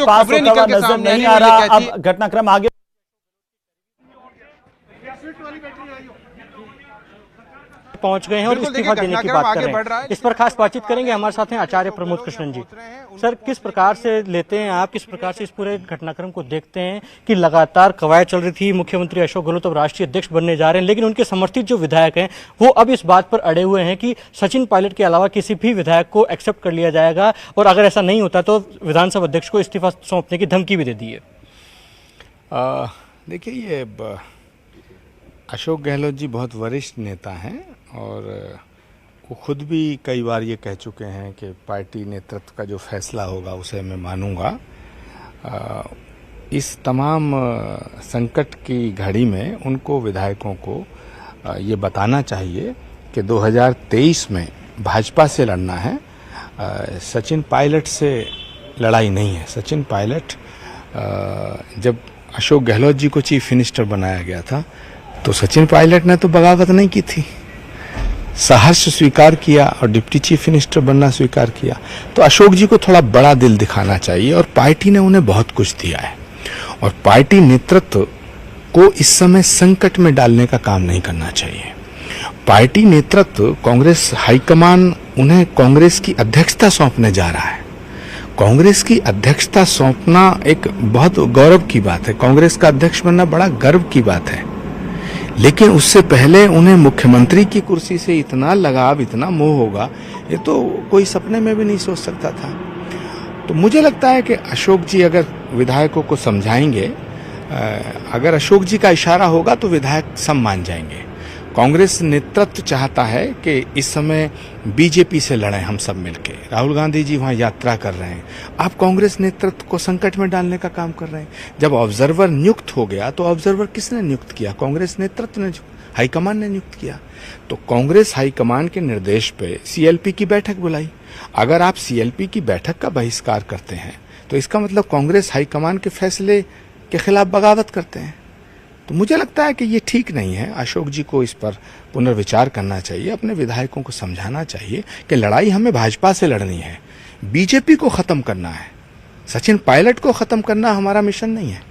जो पास खबरें होता हुआ निकल के नजर सामने नहीं आई आ वो ये रहा। कहती अब घटनाक्रम आगे पहुंच गए हैं और बिल्कुल, इस्तीफा देखिए, देने की घटनाक्रम बात कर आगे रहे बढ़ रहा हैं। है, इस पर खास बातचीत करेंगे, हमारे साथ हैं आचार्य प्रमोद कृष्णन जी। सर, किस प्रकार से लेते हैं आप, किस प्रकार से इस पूरे घटनाक्रम को देखते हैं कि लगातार कवायद चल रही थी, मुख्यमंत्री अशोक गहलोत अब राष्ट्रीय अध्यक्ष बनने जा रहे हैं, लेकिन उनके समर्थित जो विधायक हैं वो अब इस बात पर अड़े हुए हैं कि सचिन पायलट के अलावा किसी भी विधायक को एक्सेप्ट कर लिया जाएगा और अगर ऐसा नहीं होता तो विधानसभा अध्यक्ष को इस्तीफा सौंपने की धमकी भी दे दी है। देखिए, ये अशोक गहलोत जी बहुत वरिष्ठ नेता हैं और वो खुद भी कई बार ये कह चुके हैं कि पार्टी नेतृत्व का जो फैसला होगा उसे मैं मानूंगा। इस तमाम संकट की घड़ी में उनको विधायकों को ये बताना चाहिए कि 2023 में भाजपा से लड़ना है, सचिन पायलट से लड़ाई नहीं है। सचिन पायलट जब अशोक गहलोत जी को चीफ मिनिस्टर बनाया गया था तो सचिन पायलट ने तो बगावत नहीं की थी, सहर्ष स्वीकार किया और डिप्टी चीफ मिनिस्टर बनना स्वीकार किया। तो अशोक जी को थोड़ा बड़ा दिल दिखाना चाहिए और पार्टी ने उन्हें बहुत कुछ दिया है और पार्टी नेतृत्व को इस समय संकट में डालने का काम नहीं करना चाहिए। पार्टी नेतृत्व, कांग्रेस हाईकमान उन्हें कांग्रेस की अध्यक्षता सौंपने जा रहा है। कांग्रेस की अध्यक्षता सौंपना एक बहुत गौरव की बात है, कांग्रेस का अध्यक्ष बनना बड़ा गर्व की बात है, लेकिन उससे पहले उन्हें मुख्यमंत्री की कुर्सी से इतना लगाव, इतना मोह होगा, ये तो कोई सपने में भी नहीं सोच सकता था। तो मुझे लगता है कि अशोक जी अगर विधायकों को समझाएंगे, अगर अशोक जी का इशारा होगा तो विधायक सब मान जाएंगे। कांग्रेस नेतृत्व चाहता है कि इस समय बीजेपी से लड़ें हम सब मिलके। राहुल गांधी जी वहां यात्रा कर रहे हैं, आप कांग्रेस नेतृत्व को संकट में डालने का काम कर रहे हैं। जब ऑब्जर्वर नियुक्त हो गया तो ऑब्जर्वर किसने नियुक्त किया? कांग्रेस नेतृत्व ने, हाईकमान ने नियुक्त किया। तो कांग्रेस हाईकमान के निर्देश पे सीएलपी की बैठक बुलाई। अगर आप सीएलपी की बैठक का बहिष्कार करते हैं तो इसका मतलब कांग्रेस हाईकमान के फैसले के खिलाफ बगावत करते हैं। तो मुझे लगता है कि ये ठीक नहीं है। अशोक जी को इस पर पुनर्विचार करना चाहिए, अपने विधायकों को समझाना चाहिए कि लड़ाई हमें भाजपा से लड़नी है, बीजेपी को खत्म करना है, सचिन पायलट को खत्म करना हमारा मिशन नहीं है।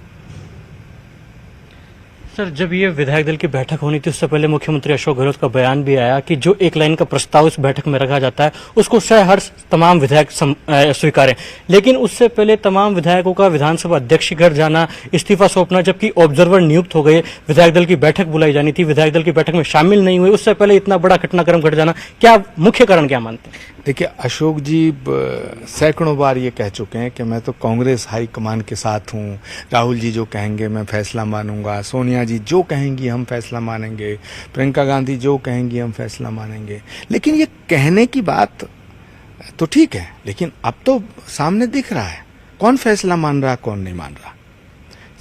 सर, जब ये विधायक दल की बैठक होनी थी उससे पहले मुख्यमंत्री अशोक गहलोत का बयान भी आया कि जो एक लाइन का प्रस्ताव इस बैठक में रखा जाता है उसको सहर्ष तमाम विधायक स्वीकारें, लेकिन उससे पहले तमाम विधायकों का विधानसभा अध्यक्ष के घर जाना, इस्तीफा सौंपना, जबकि ऑब्जर्वर नियुक्त हो गए, विधायक दल की बैठक बुलाई जानी थी, विधायक दल की बैठक में शामिल नहीं हुए, उससे पहले इतना बड़ा घटनाक्रम घट जाना, क्या मुख्य कारण क्या मानते हैं? देखिए, अशोक जी सैकड़ों बार ये कह चुके हैं कि मैं तो कांग्रेस हाईकमान के साथ हूँ, राहुल जी जो कहेंगे मैं फैसला मानूंगा, सोनिया जी जो कहेंगी हम फैसला मानेंगे, प्रियंका गांधी जो कहेंगी हम फैसला मानेंगे। लेकिन ये कहने की बात तो ठीक है, लेकिन अब तो सामने दिख रहा है कौन फैसला मान रहा कौन नहीं मान रहा।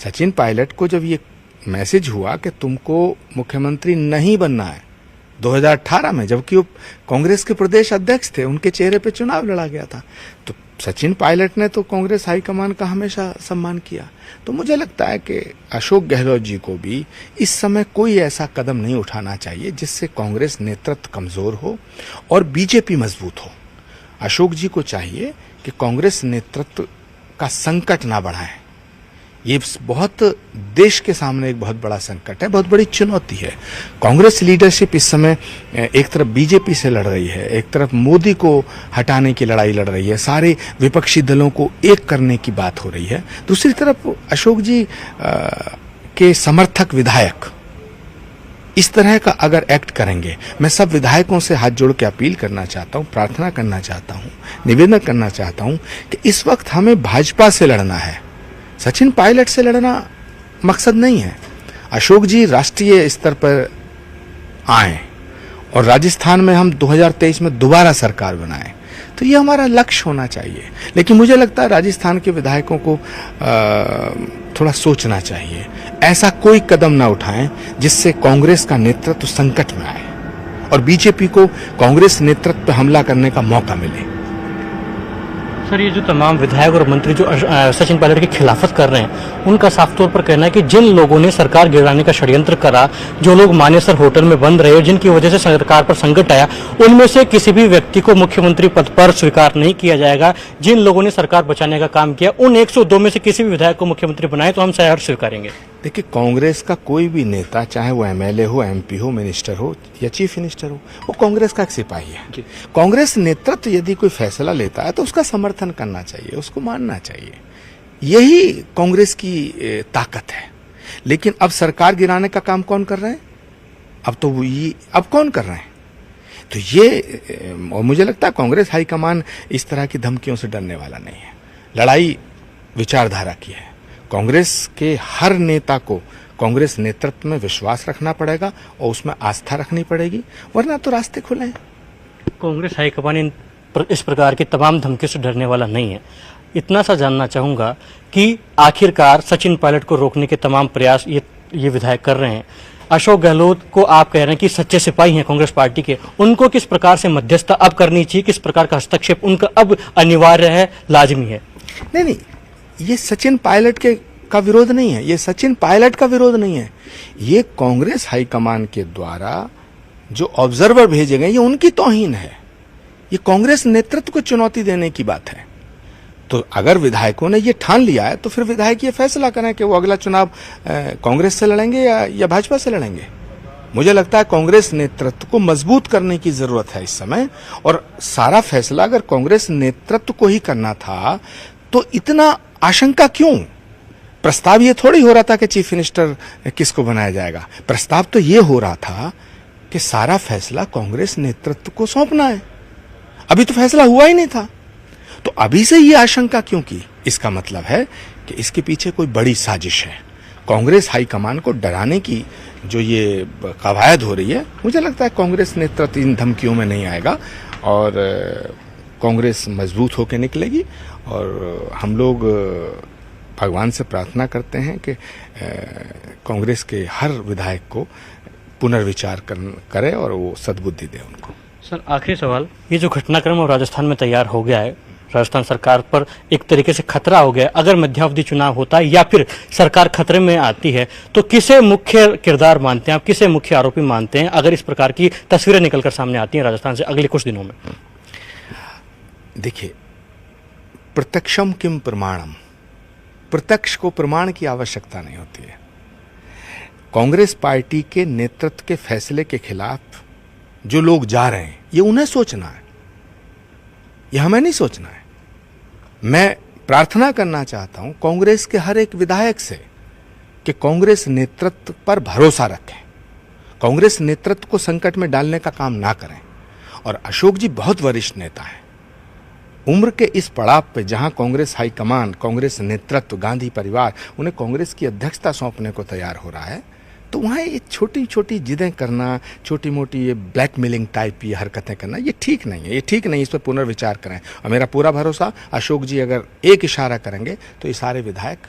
सचिन पायलट को जब ये मैसेज हुआ कि तुमको मुख्यमंत्री नहीं बनना है 2018 में, जबकि वो कांग्रेस के प्रदेश अध्यक्ष थे, उनके चेहरे पे चुनाव लड़ा गया था, तो सचिन पायलट ने तो कांग्रेस हाईकमान का हमेशा सम्मान किया। तो मुझे लगता है कि अशोक गहलोत जी को भी इस समय कोई ऐसा कदम नहीं उठाना चाहिए जिससे कांग्रेस नेतृत्व कमजोर हो और बीजेपी मजबूत हो। अशोक जी को चाहिए कि कांग्रेस नेतृत्व का संकट ना बढ़ाएं। ये बहुत देश के सामने एक बहुत बड़ा संकट है, बहुत बड़ी चुनौती है। कांग्रेस लीडरशिप इस समय एक तरफ बीजेपी से लड़ रही है, एक तरफ मोदी को हटाने की लड़ाई लड़ रही है, सारे विपक्षी दलों को एक करने की बात हो रही है। दूसरी तरफ अशोक जी के समर्थक विधायक इस तरह का अगर एक्ट करेंगे, मैं सब विधायकों से हाथ जोड़ के अपील करना चाहता हूं, प्रार्थना करना चाहता हूं, निवेदन करना चाहता हूं कि इस वक्त हमें भाजपा से लड़ना है, सचिन पायलट से लड़ना मकसद नहीं है। अशोक जी राष्ट्रीय स्तर पर आए और राजस्थान में हम 2023 में दोबारा सरकार बनाएं, तो ये हमारा लक्ष्य होना चाहिए। लेकिन मुझे लगता है राजस्थान के विधायकों को थोड़ा सोचना चाहिए, ऐसा कोई कदम ना उठाएं जिससे कांग्रेस का नेतृत्व संकट में आए और बीजेपी को कांग्रेस नेतृत्व पर हमला करने का मौका मिले। सर, ये जो तमाम विधायक और मंत्री जो सचिन पायलट की खिलाफत कर रहे हैं, उनका साफ तौर पर कहना है कि जिन लोगों ने सरकार गिराने का षड्यंत्र करा, जो लोग मानेसर होटल में बंद रहे, जिनकी वजह से सरकार पर संकट आया, उनमें से किसी भी व्यक्ति को मुख्यमंत्री पद पर स्वीकार नहीं किया जाएगा। जिन लोगों ने सरकार बचाने का काम किया, उन 102 में से किसी भी विधायक को मुख्यमंत्री बनाए तो हम सहर्ष स्वीकारेंगे। देखिए, कांग्रेस का कोई भी नेता, चाहे वो एमएलए हो, एमपी हो, मिनिस्टर हो या चीफ मिनिस्टर हो, वो कांग्रेस का एक सिपाही है। कांग्रेस नेतृत्व यदि कोई फैसला लेता है तो उसका समर्थन करना चाहिए, उसको मानना चाहिए। यही कांग्रेस की ताकत है। लेकिन अब सरकार गिराने का काम कौन कर रहे हैं? अब कौन कर रहे हैं? तो ये, और मुझे लगता है कांग्रेस हाईकमान इस तरह की धमकियों से डरने वाला नहीं है। लड़ाई विचारधारा की है। कांग्रेस के हर नेता को कांग्रेस नेतृत्व में विश्वास रखना पड़ेगा और उसमें आस्था रखनी पड़ेगी, वरना तो रास्ते खुले हैं। कांग्रेस हाईकमान इस प्रकार की तमाम धमकियों से डरने वाला नहीं है। इतना सा जानना चाहूंगा कि आखिरकार सचिन पायलट को रोकने के तमाम प्रयास ये विधायक कर रहे हैं। अशोक गहलोत को आप कह रहे हैं कि सच्चे सिपाही हैं कांग्रेस पार्टी के, उनको किस प्रकार से मध्यस्थता अब करनी चाहिए, किस प्रकार का हस्तक्षेप उनका अब अनिवार्य है, लाजमी है? नहीं, ये सचिन पायलट का विरोध नहीं है, ये सचिन पायलट का विरोध नहीं है। ये कांग्रेस हाईकमान के द्वारा जो ऑब्जर्वर भेजे गए, ये उनकी तौहीन है। ये कांग्रेस नेतृत्व को चुनौती देने की बात है। तो अगर विधायकों ने ये ठान लिया है तो फिर विधायक ये फैसला करें कि वो अगला चुनाव कांग्रेस से लड़ेंगे या भाजपा से लड़ेंगे। मुझे लगता है कांग्रेस नेतृत्व को मजबूत करने की जरूरत है इस समय, और सारा फैसला अगर कांग्रेस नेतृत्व को ही करना था तो इतना आशंका क्यों? प्रस्ताव ये थोड़ी हो रहा था कि चीफ मिनिस्टर किसको बनाया जाएगा। प्रस्ताव तो ये हो रहा था कि सारा फैसला कांग्रेस नेतृत्व को सौंपना है। अभी तो फैसला हुआ ही नहीं था, तो अभी से ये आशंका क्यों की? इसका मतलब है कि इसके पीछे कोई बड़ी साजिश है। कांग्रेस हाईकमान को डराने की जो ये कवायद हो रही है, मुझे लगता है कांग्रेस नेतृत्व इन धमकियों में नहीं आएगा और कांग्रेस मजबूत होकर निकलेगी। और हम लोग भगवान से प्रार्थना करते हैं कि कांग्रेस के हर विधायक को पुनर्विचार करे और वो सद्बुद्धि दे उनको। सर, आखिरी सवाल, ये जो घटनाक्रम और राजस्थान में तैयार हो गया है, राजस्थान सरकार पर एक तरीके से खतरा हो गया है। अगर मध्यावधि चुनाव होता है या फिर सरकार खतरे में आती है तो किसे मुख्य किरदार मानते हैं आप, किसे मुख्य आरोपी मानते हैं अगर इस प्रकार की तस्वीरें निकलकर सामने आती हैं राजस्थान से अगले कुछ दिनों में? देखिए, प्रत्यक्षम किम प्रमाणम, प्रत्यक्ष को प्रमाण की आवश्यकता नहीं होती है। कांग्रेस पार्टी के नेतृत्व के फैसले के खिलाफ जो लोग जा रहे हैं, ये उन्हें सोचना है, ये हमें नहीं सोचना है। मैं प्रार्थना करना चाहता हूं कांग्रेस के हर एक विधायक से कि कांग्रेस नेतृत्व पर भरोसा रखें, कांग्रेस नेतृत्व को संकट में डालने का काम ना करें। और अशोक जी बहुत वरिष्ठ नेता हैं। उम्र के इस पड़ाव पे जहां कांग्रेस हाईकमान, कांग्रेस नेतृत्व, गांधी परिवार उन्हें कांग्रेस की अध्यक्षता सौंपने को तैयार हो रहा है, तो वहां ये छोटी छोटी जिदें करना, छोटी मोटी ये ब्लैकमेलिंग टाइप ये हरकतें करना, ये ठीक नहीं है, ये ठीक नहीं। इस पर पुनर्विचार करें। और मेरा पूरा भरोसा, अशोक जी अगर एक इशारा करेंगे तो ये सारे विधायक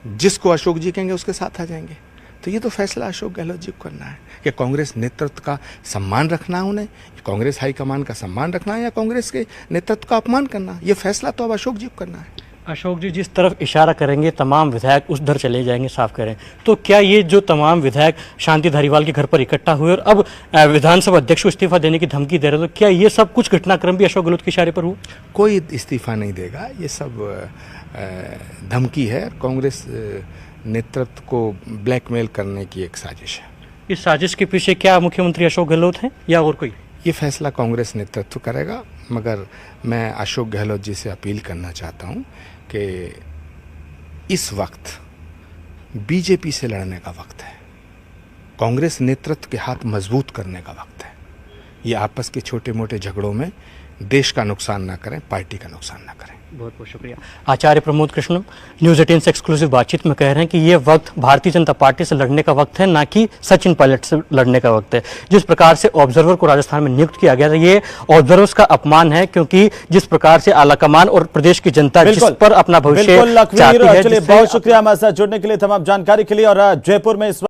जिसको अशोक जी कहेंगे उसके साथ आ जाएंगे। तो ये तो फैसला अशोक गहलोत जी को करना है कि कांग्रेस नेतृत्व का सम्मान रखना है उन्हें, कांग्रेस हाईकमान का सम्मान रखना है या कांग्रेस के नेतृत्व का अपमान करना। ये फैसला तो अब अशोक जी को करना है। अशोक जी जिस तरफ इशारा करेंगे तमाम विधायक उस दर चले जाएंगे, साफ करें तो क्या ये जो तमाम विधायक शांति धारीवाल के घर पर इकट्ठा हुए और अब विधानसभा अध्यक्ष को इस्तीफा देने की धमकी दे रहे, तो क्या ये सब कुछ घटनाक्रम भी अशोक गहलोत के इशारे पर हुआ? कोई इस्तीफा नहीं देगा, ये सब धमकी है। कांग्रेस नेतृत्व को ब्लैकमेल करने की एक साजिश है। इस साजिश के पीछे क्या मुख्यमंत्री अशोक गहलोत हैं या और कोई? ये फैसला कांग्रेस नेतृत्व करेगा, मगर मैं अशोक गहलोत जी से अपील करना चाहता हूं कि इस वक्त बीजेपी से लड़ने का वक्त है, कांग्रेस नेतृत्व के हाथ मजबूत करने का वक्त है। ये आपस के छोटे मोटे झगड़ों में देश का नुकसान ना करें, पार्टी का नुकसान ना करें। बहुत बहुत शुक्रिया। आचार्य प्रमोद कृष्णम न्यूज 18 से एक्सक्लूसिव बातचीत में कह रहे हैं कि ये वक्त भारतीय जनता पार्टी से लड़ने का वक्त है, ना कि सचिन पायलट से लड़ने का वक्त है। जिस प्रकार से ऑब्जर्वर को राजस्थान में नियुक्त किया गया था, ये ऑब्जर्वर्स का अपमान है, क्योंकि जिस प्रकार से आलाकमान और प्रदेश की जनता जिस पर अपना भविष्य चाहती है। बहुत शुक्रिया हमारे साथ जुड़ने के लिए, तमाम जानकारी के लिए। और जयपुर में इस